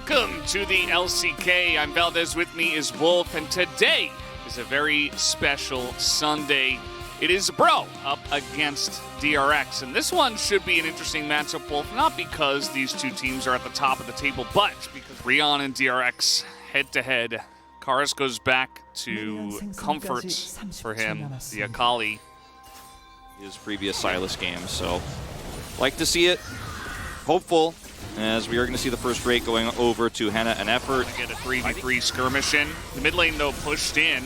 Welcome to the LCK. I'm Valdez, with me is Wolf, and today is a very special Sunday. It is Bro up against DRX, and this one should be an interesting matchup, Wolf, not because these two teams are at the top of the table, but because Rion and DRX head-to-head. Karis goes back to comfort for him, the Akali. His previous Silas games, so like to see it. Hopeful, as we are going to see the first rate going over to Henna and Effort. Get a 3v3 skirmish in. The mid lane, though, pushed in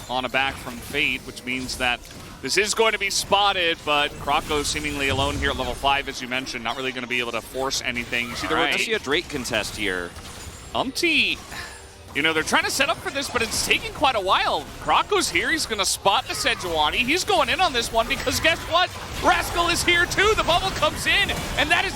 on a back from Fate, which means that this is going to be spotted, but Krako seemingly alone here at level 5, as you mentioned, not really going to be able to force anything. You see the We're going to see a Drake contest here. You know, they're trying to set up for this, but it's taking quite a while. Krako's here. He's going to spot the Sejuani. He's going in on this one because guess what? Rascal is here too. The bubble comes in, and that is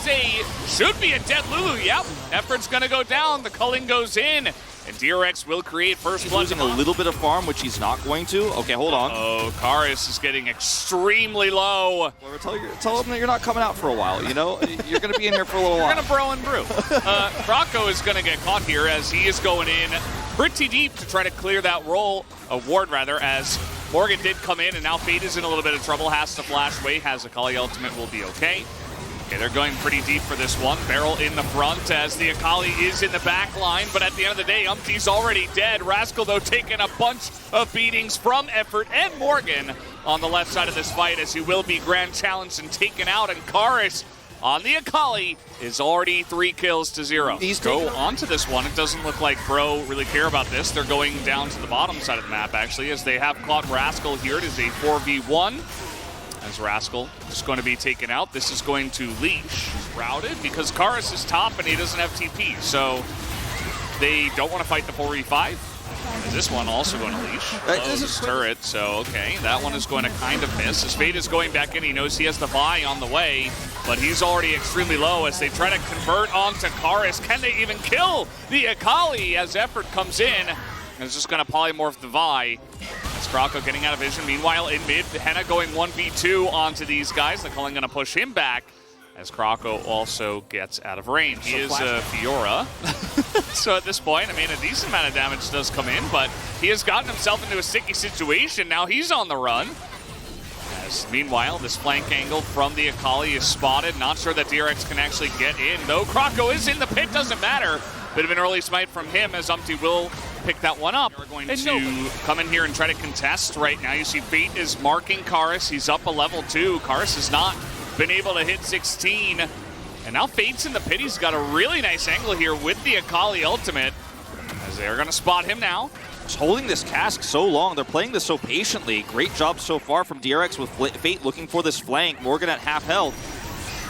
should be a dead Lulu. Yep. Effort's going to go down. The culling goes in, and DRX will create first blood. He's losing a little bit of farm, which he's not going to. Okay, hold on. Oh, Karis is getting extremely low. Well, tell him that you're not coming out for a while, you know? You're going to be in here for a little while. You're going to bro and brew. Krako is going to get caught here as he is going in pretty deep to try to clear that ward, as Morgan did come in, and now Fate is in a little bit of trouble, has to flash away, has Akali ultimate, will be okay. Okay, they're going pretty deep for this one. Barrel in the front as the Akali is in the back line, but at the end of the day, Umpty's already dead. Rascal, though, taking a bunch of beatings from Effort and Morgan on the left side of this fight, as he will be grand challenged and taken out, and Karis on the Akali is already 3 kills to 0. He's go onto this one. It doesn't look like Bro really care about this. They're going down to the bottom side of the map, actually, as they have caught Rascal here. It is a 4v1. As Rascal is going to be taken out. This is going to leash. Routed because Karis is top and he doesn't have TP. So they don't want to fight the 4v5. Is this one also going to leash? Close turret, so okay. That one is going to kind of miss. As Fate is going back in, he knows he has the Vi on the way, but he's already extremely low as they try to convert onto Karis. Can they even kill the Akali as Effort comes in? And it's just going to polymorph the Vi. As Krako getting out of vision. Meanwhile, in mid, Henna going 1v2 onto these guys. The culling going to push him back as Krako also gets out of range. He is Fiora. So at this point, I mean, a decent amount of damage does come in, but he has gotten himself into a sticky situation. Now he's on the run. As meanwhile, this flank angle from the Akali is spotted. Not sure that DRX can actually get in, though. Krako is in the pit, doesn't matter. Bit of an early smite from him as Umpty will pick that one up. We're going to come in here and try to contest right now. You see Fate is marking Karis. He's up a level 2. Karis has not been able to hit 16. And now Fate's in the pit. He's got a really nice angle here with the Akali ultimate, as they're going to spot him now. Just holding this cask so long. They're playing this so patiently. Great job so far from DRX with Fate looking for this flank. Morgan at half health.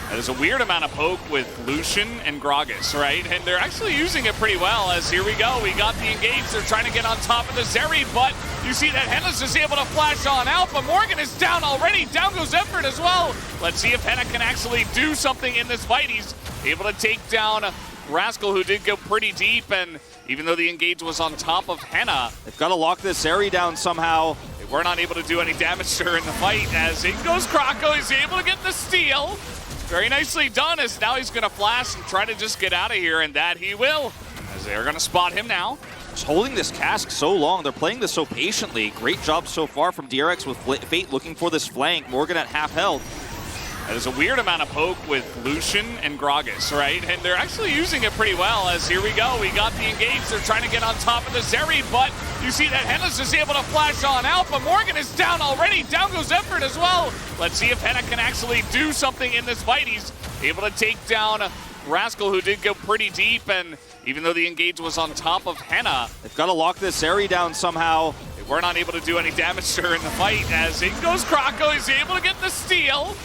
There's a weird amount of poke with Lucian and Gragas, right? And they're actually using it pretty well, as here we go. We got the engage. They're trying to get on top of the Zeri, but you see that Henna's just able to flash on out, but Morgan is down already. Down goes Effort as well. Let's see if Henna can actually do something in this fight. He's able to take down Rascal, who did go pretty deep, and even though the engage was on top of Henna, they've got to lock this Zeri down somehow. They were not able to do any damage to her in the fight, as in goes Krako. He's able to get the steal. Very nicely done, as now he's going to flash and try to just get out of here, and that he will, as they're going to spot him now. Just holding this cask so long. They're playing this so patiently. Great job so far from DRX with Fate looking for this flank. Morgan at half health. There's a weird amount of poke with Lucian and Gragas, right? And they're actually using it pretty well, as here we go. We got the engage. They're trying to get on top of the Zeri, but you see that Henna's just able to flash on out, but Morgan is down already. Down goes Effort as well. Let's see if Henna can actually do something in this fight. He's able to take down Rascal, who did go pretty deep, and even though the engage was on top of Henna, they've got to lock this Zeri down somehow. They were not able to do any damage to her in the fight, as in goes Krako. He's able to get the steal.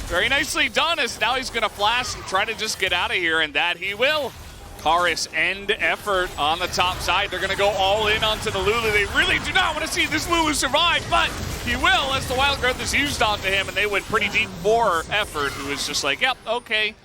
Very nicely done, as now he's going to flash and try to just get out of here, and that he will. Karis and Effort on the top side. They're going to go all in onto the Lulu. They really do not want to see this Lulu survive, but he will, as the Wild Growth is used onto him, and they went pretty deep for Effort, who is just like, yep, okay.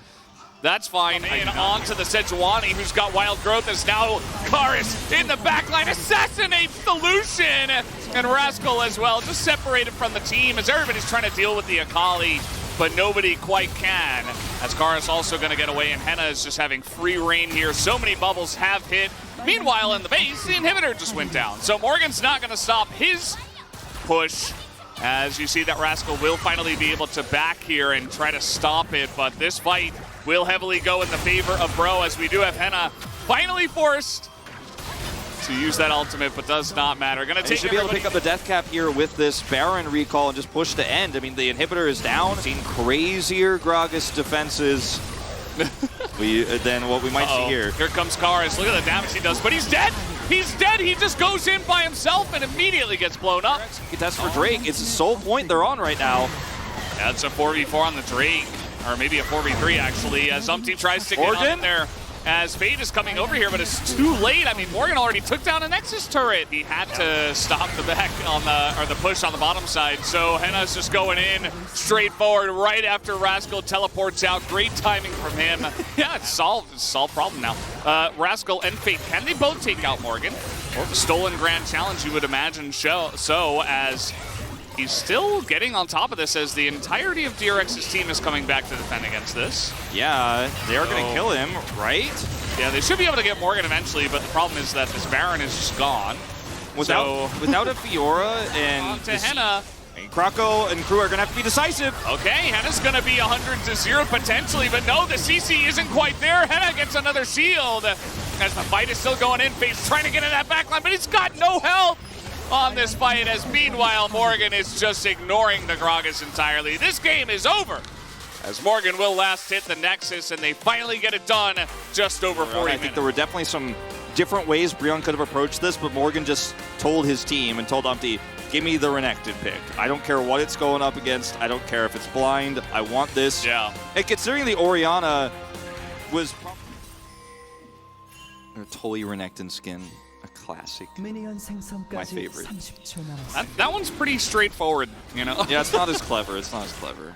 That's fine. And onto the Sejuani, who's got Wild Growth, as now Karis in the backline assassinates the Lucian. And Rascal as well, just separated from the team as everybody's trying to deal with the Akali. but nobody quite can. As Kara's also going to get away, and Henna is just having free reign here. So many bubbles have hit. Meanwhile, in the base, the inhibitor just went down. So Morgan's not going to stop his push. As you see that Rascal will finally be able to back here and try to stop it, but this fight will heavily go in the favor of Bro, as we do have Henna finally forced to use that ultimate, but does not matter. Gonna take should be able to pick up the death cap here with this Baron recall and just push to end. I mean, the inhibitor is down. Seen crazier Gragas defenses than what we might see here. Here comes Karis. Look at the damage he does, but he's dead. He's dead. He just goes in by himself and immediately gets blown up. That's for Drake. It's the sole point they're on right now. Yeah, it's a 4v4 on the Drake, or maybe a 4v3 actually, as Team tries to get in there. As Fade is coming over here, but it's too late. I mean, Morgan already took down a Nexus turret. He had to stop the back on the push on the bottom side. So Henna's just going in straightforward right after Rascal teleports out. Great timing from him. Yeah, it's solved. It's a solved problem now. Rascal and Fade, can they both take out Morgan? Well, the stolen Grand Challenge, you would imagine so, as he's still getting on top of this, as the entirety of DRX's team is coming back to defend against this. Yeah, they're going to kill him, right? Yeah, they should be able to get Morgan eventually, but the problem is that this Baron is just gone. Without a Fiora and on to Henna. Krako and crew are going to have to be decisive. Okay, Henna's going to be 100-0 potentially, but no, the CC isn't quite there. Henna gets another shield as the fight is still going in. Fade's trying to get in that backline, but he's got no help on this fight, as meanwhile Morgan is just ignoring the Gragas entirely. This game is over, as Morgan will last hit the Nexus, and they finally get it done just over 40 minutes. I think there were definitely some different ways Breon could have approached this, but Morgan just told his team and told Umpty, give me the Renekton pick. I don't care what it's going up against. I don't care if it's blind. I want this. Yeah. And considering the Orianna was a totally Renekton skin. A classic. My favorite. That one's pretty straightforward, you know? Yeah, it's not as clever. It's not as clever.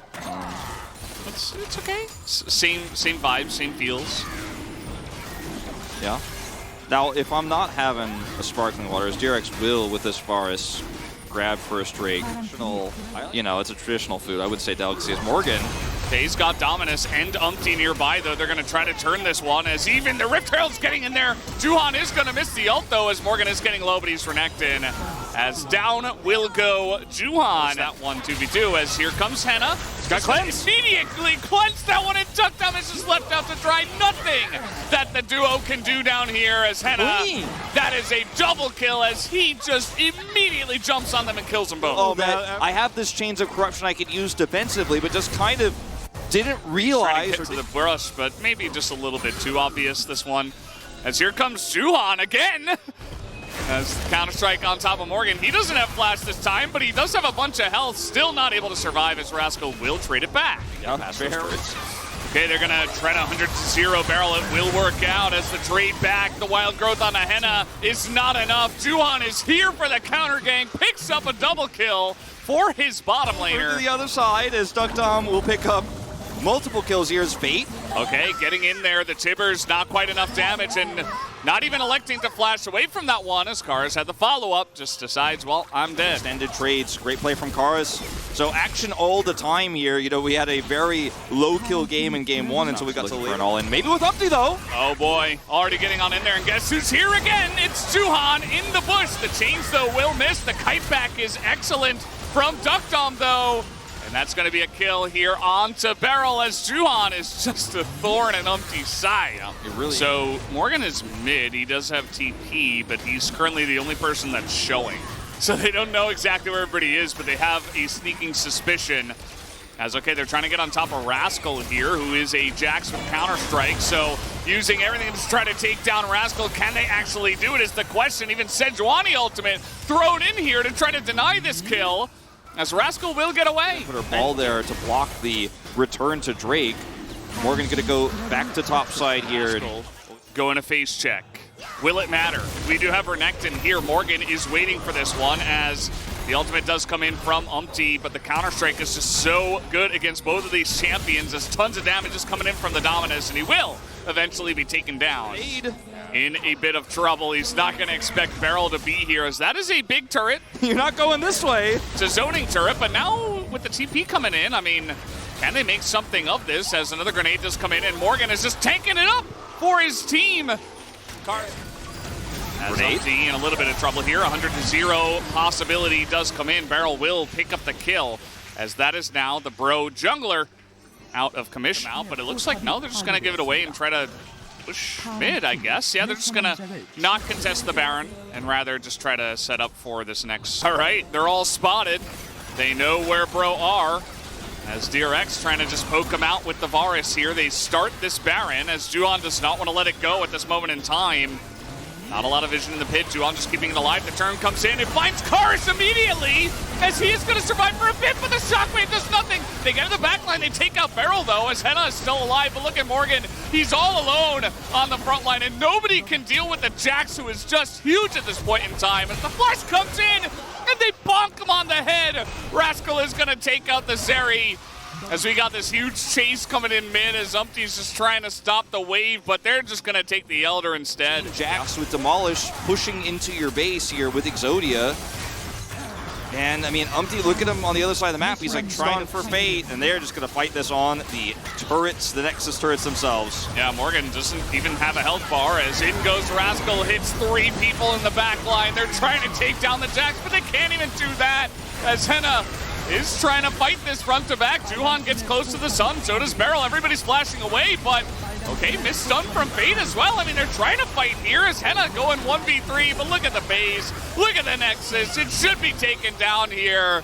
It's okay. Same vibes, same feels. Yeah. Now, if I'm not having a sparkling water, as DRX will with this Varus grab first Drake, you know, it's a traditional food. I would say delicacy is Morgan. He's got Dominus and Umpty nearby, though. They're going to try to turn this one, as even the Rift Herald's getting in there. Juhan is going to miss the ult, though, as Morgan is getting low, but he's Renekton. As down will go Juhan. That one 2v2, as here comes Henna. He's got cleansed. Immediately cleansed that one, and Duck Dominus is left out to dry. Nothing that the duo can do down here, as Henna. That is a double kill, as he just immediately jumps on them and kills them both. Oh, man. I have this Chains of Corruption I could use defensively, but just kind of didn't realize. To the brush, but maybe just a little bit too obvious, this one. As here comes Juhan again. As Counter-Strike on top of Morgan. He doesn't have flash this time, but he does have a bunch of health. Still not able to survive, as Rascal will trade it back. Yeah, okay, they're going to try to 100-0 barrel. It will work out as the trade back. The wild growth on the Henna is not enough. Juhan is here for the counter gang. Picks up a double kill for his bottom laner. To the other side, as Duck Dom will pick up multiple kills here as Fate. Okay, getting in there. The Tibbers, not quite enough damage, and not even electing to flash away from that one, as Karis had the follow-up. Just decides, well, I'm dead. Extended trades. Great play from Karis. So action all the time here. You know, we had a very low-kill game in game one until we got to the late all in. Maybe with Umpty, though. Oh, boy. Already getting on in there, and guess who's here again? It's Juhan in the bush. The chains, though, will miss. The kite back is excellent from Duck Dom, though. And that's going to be a kill here onto Beryl, as Juhan is just a thorn in Umpty's side. So Morgan is mid. He does have TP, but he's currently the only person that's showing. So they don't know exactly where everybody is, but they have a sneaking suspicion. As, okay, they're trying to get on top of Rascal here, who is a Jax with Counter-Strike. So using everything to try to take down Rascal, can they actually do it is the question. Even Sejuani ultimate thrown in here to try to deny this kill, as Rascal will get away. Put her ball there to block the return to Drake. Morgan's going to go back to top side here. Going a face check. Will it matter? We do have Renekton here. Morgan is waiting for this one, as the ultimate does come in from Umpty, but the Counter-Strike is just so good against both of these champions. There's tons of damage just coming in from the Dominus, and he will eventually be taken down. In a bit of trouble. He's not going to expect Beryl to be here, as that is a big turret. You're not going this way. It's a zoning turret, but now with the TP coming in, I mean, Can they make something of this as another grenade does come in, and Morgan is just tanking it up for his team. As Umpty in a little bit of trouble here. 100-0 possibility does come in. Barrel will pick up the kill, as that is now the Bro jungler out of commission. But it looks like, no, they're just going to give it away and try to push mid, I guess. Yeah, they're just going to not contest the Baron and rather just try to set up for this next. All right, they're all spotted. They know where Bro are. As DRX trying to just poke him out with the Varus here. They start this Baron as Juhan does not want to let it go at this moment in time. Not a lot of vision in the pit. Juhan just keeping it alive. The turn comes in. It finds Karis immediately as he is going to survive for a bit, but the shockwave does nothing. They get in the back line. They take out Beryl, though, as Henna is still alive. But look at Morgan. He's all alone on the front line, and nobody can deal with the Jax, who is just huge at this point in time. As the flash comes in, and they bonk him on the head. Rascal is going to take out the Zeri. As we got this huge chase coming in mid as Umpty's just trying to stop the wave, but they're just going to take the Elder instead. Jax with Demolish pushing into your base here with Exodia. And, I mean, Umpty, look at him on the other side of the map. He's like trying for Fate, and they're just going to fight this on the turrets, the Nexus turrets themselves. Yeah, Morgan doesn't even have a health bar as in goes Rascal, hits 3 people in the back line. They're trying to take down the Jax, but they can't even do that as Henna is trying to fight this front to back. Juhan gets close to the sun, so does Beryl. Everybody's flashing away, but okay, missed stun from Fate as well. I mean, they're trying to fight here as Henna going 1v3, but look at the base, look at the Nexus. It should be taken down here.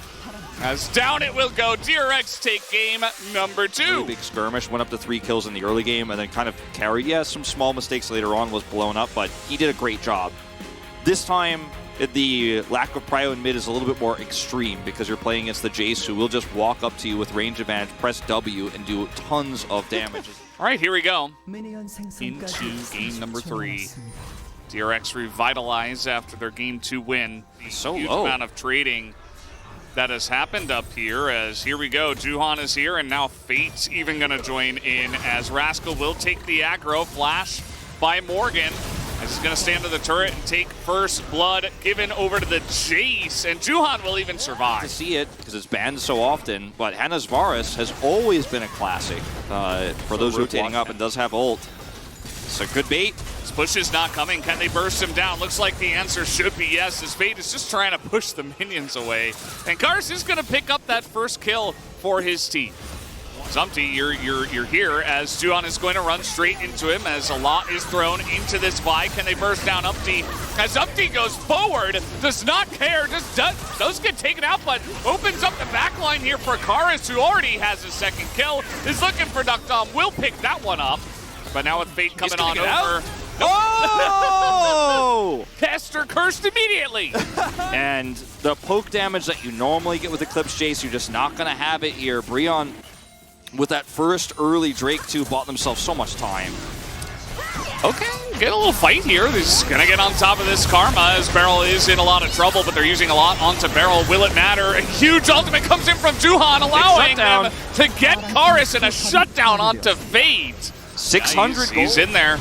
As down it will go. DRX take game number 2. Really big skirmish, went up to 3 kills in the early game and then kind of carried. Yeah, some small mistakes later on, was blown up, but he did a great job. This time, the lack of prio in mid is a little bit more extreme because you're playing against the Jace, who will just walk up to you with range advantage, press W, and do tons of damage. All right, here we go. Into game number 3. DRX revitalized after their game 2 win. So huge low amount of trading that has happened up here as here we go. Juhan is here, and now Fate's even going to join in as Rascal will take the aggro. Flash by Morgan. He's going to stand to the turret and take first blood given over to the Jace, and Juhan will even survive. To see it because it's banned so often, but Henna's Varus has always been a classic for those rotating up and does have ult. So good bait. This push is not coming. Can they burst him down? Looks like the answer should be yes. This Fate is just trying to push the minions away, and Karis is going to pick up that first kill for his team. Umpty, you're here as Juhan is going to run straight into him as a lot is thrown into this Vi. Can they burst down Umpty? As Umpty goes forward, does not care, just does get taken out, but opens up the back line here for Karis, who already has his second kill, is looking for Duckdom, will pick that one up. But now with Fate coming on over. Oh! Caster cursed immediately. And the poke damage that you normally get with Eclipse Jace, you're just not going to have it here. Breon, with that first early Drake 2, bought themselves so much time. Okay, get a little fight here. He's gonna get on top of this Karma as Beryl is in a lot of trouble, but they're using a lot onto Beryl. Will it matter? A huge ultimate comes in from Juhan, allowing them to get Karis, and a shutdown onto Fate. 600 he's in there,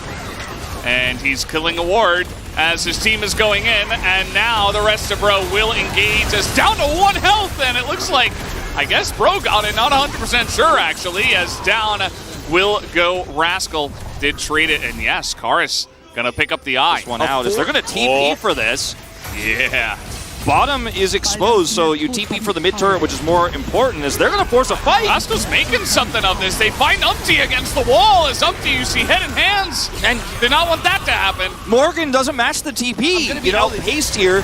and he's killing a ward as his team is going in, and now the rest of Bro will engage as down to 1 health, and it looks like, I guess Bro got it, not 100% sure actually, as down will go Rascal. Did trade it, and yes, Karis gonna pick up the eye. This one out, as they're gonna TP for this. Yeah. Bottom is exposed, so you TP for the mid turret, which is more important, as they're gonna force a fight. Rascal's making something of this. They find Umpty against the wall, as Umpty, you see head and hands, and did not want that to happen. Morgan doesn't match the TP, you know, haste here.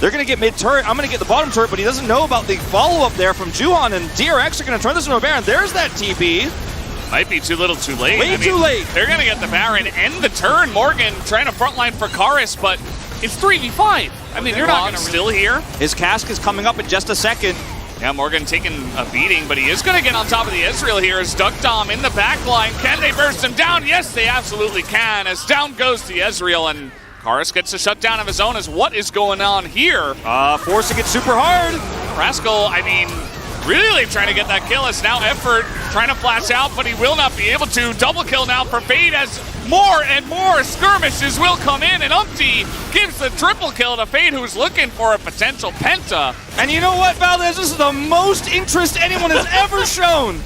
They're going to get mid-turret. I'm going to get the bottom turret, but he doesn't know about the follow-up there from Juhan, and DRX are going to turn this into a Baron. There's that TP. Might be too little too late. Way too late. They're going to get the Baron and the turn. Morgan trying to frontline for Karis, but it's 3v5. I mean, you're not going to still here. His cask is coming up in just a second. Yeah, Morgan taking a beating, but he is going to get on top of the Ezreal here as Duckdom in the back line. Can they burst him down? Yes, they absolutely can, as down goes the Ezreal, and Karis gets a shutdown of his own as what is going on here? Forcing it super hard. Rascal, I mean, really trying to get that kill. It's now Effort trying to flash out, but he will not be able to. Double kill now for Fate as more and more skirmishes will come in, and Umpty gives the triple kill to Fate, who's looking for a potential penta. And you know what, Valdez? This is the most interest anyone has ever shown.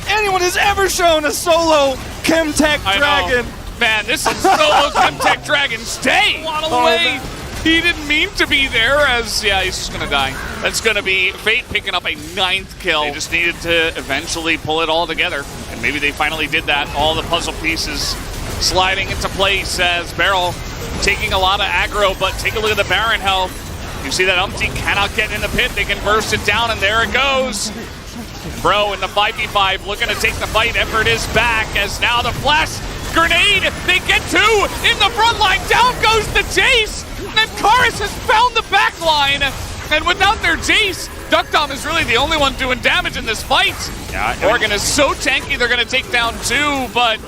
anyone has ever shown a solo Chemtech Dragon. Man, this is solo Chemtech Dragon. Stay! Waddle away! He didn't mean to be there as, yeah, he's just gonna die. That's gonna be Fate picking up a 9th kill. They just needed to eventually pull it all together, and maybe they finally did that. All the puzzle pieces sliding into place as Beryl taking a lot of aggro, but take a look at the Baron health. You see that Umpty cannot get in the pit. They can burst it down, and there it goes. Bro in the 5v5 looking to take the fight. Effort is back as now the flash grenade. They get 2 in the front line. Down goes the Jace. And Karis has found the back line. And without their Jace, Duckdom is really the only one doing damage in this fight. Yeah, Morgan is so tanky, they're going to take down 2, but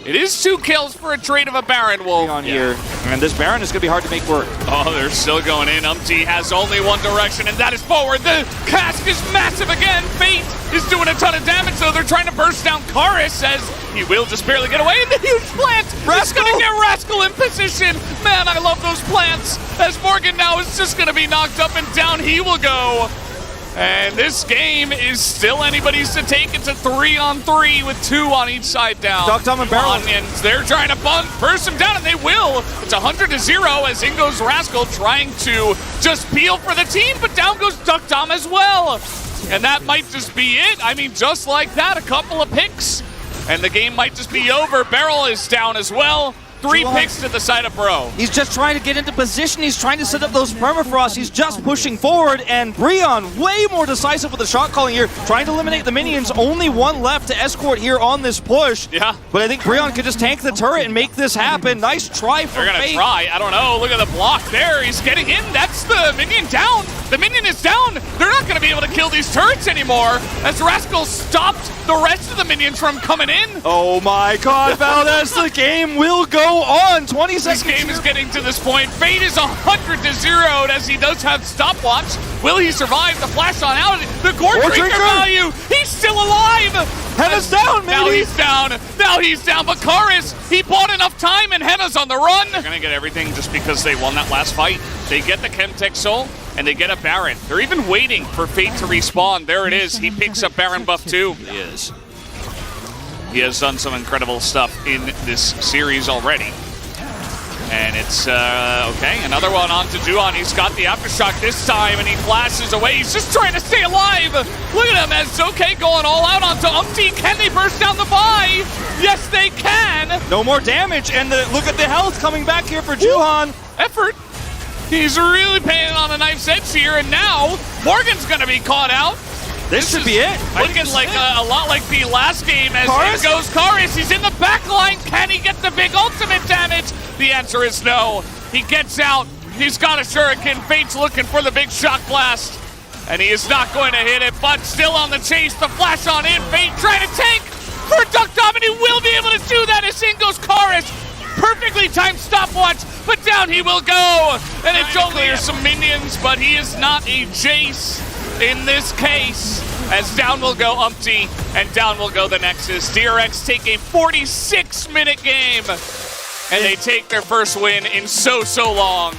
it is 2 kills for a trade of a Baron Wolf. On here, and this Baron is going to be hard to make work. Oh, they're still going in. Umpty has only one direction, and that is forward. The cask is massive again. Fate is doing a ton of damage, though. They're trying to burst down Karis as he will just barely get away in the huge plant. He's going to get Rascal in position. Man, I love those plants. As Morgan now is just going to be knocked up, and down he will go. And this game is still anybody's to take. It's a 3-on-3 with 2 on each side down. Duckdom and Beryl. And they're trying to burst him down, and they will. It's 100-0 as in goes Rascal trying to just peel for the team, but down goes Duckdom as well. And that might just be it. I mean, just like that, a couple of picks, and the game might just be over. Beryl is down as well. 3 picks to the side of Bro. He's just trying to get into position. He's trying to set up those permafrost. He's just pushing forward, and Breon way more decisive with the shot calling here, trying to eliminate the minions. Only 1 left to escort here on this push. Yeah. But I think Breon could just tank the turret and make this happen. Nice try for They're gonna Fate. try. I don't know. Look at the block there. He's getting in. That's the minion down. The minion is down. They're not gonna be able to kill these turrets anymore as Rascal stopped the rest of the minions from coming in. Oh my god, Valdez, the game will go on. 20 seconds. This game is getting to this point. Fate is 100-0 as he does have stopwatch. Will he survive the flash on out? The Gore Drinker value. He's still alive. Henna's down, maybe. Now he's down. Now he's down. But Karis, he bought enough time, and Henna's on the run. They're gonna get everything just because they won that last fight. They get the Chemtech Soul, and they get a Baron. They're even waiting for Fate to respawn. There it is. He picks up Baron buff too. He is. He has done some incredible stuff in this series already. And it's, okay, another one on to Juan. He's got the Aftershock this time, and he flashes away. He's just trying to stay alive. Look at him as Zoke going all out onto Umpty. Can they burst down the buy? Yes, they can. No more damage, and look at the health coming back here for Juhan. Effort. He's really paying on a knife's edge here, and now Morgan's going to be caught out. This should be it. Looking like a lot like the last game as in goes Karis. He's in the back line. Can he get the big ultimate damage? The answer is no. He gets out. He's got a shuriken. Fate's looking for the big shock blast. And he is not going to hit it, but still on the chase. The flash on in. Fate trying to tank for Duckdom, and he will be able to do that as in goes Karis. Perfectly timed stopwatch, but down he will go. And it's only some minions, but he is not a Jace in this case. As down will go Umpty, and down will go the Nexus. DRX take a 46-minute game, and they take their first win in so long.